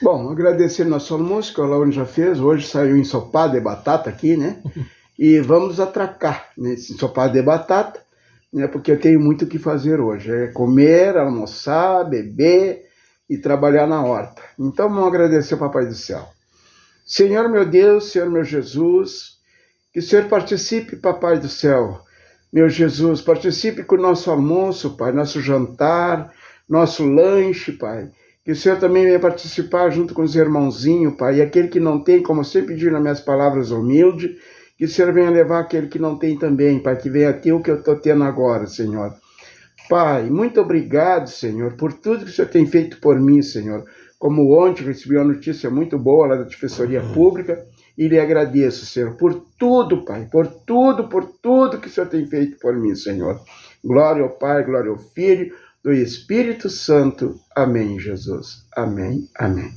Bom, agradecer nosso almoço, que o Laura já fez. Hoje saiu ensopado de batata aqui, né? E vamos atracar nesse ensopado de batata, né? Porque eu tenho muito o que fazer hoje. É comer, almoçar, beber e trabalhar na horta. Então vamos agradecer ao Papai do Céu. Senhor meu Deus, Senhor meu Jesus, que o Senhor participe, Papai do Céu. Meu Jesus, participe com o nosso almoço, Pai, nosso jantar, nosso lanche, Pai. Que o Senhor também venha participar junto com os irmãozinhos, Pai. E aquele que não tem, como eu sempre digo nas minhas palavras humildes, que o Senhor venha levar aquele que não tem também, Pai. Que venha ter o que eu estou tendo agora, Senhor. Pai, muito obrigado, Senhor, por tudo que o Senhor tem feito por mim, Senhor. Como ontem recebi uma notícia muito boa lá da Defensoria Pública, e lhe agradeço, Senhor, por tudo, Pai, por tudo que o Senhor tem feito por mim, Senhor. Glória ao Pai, glória ao Filho, do Espírito Santo. Amém, Jesus. Amém, amém.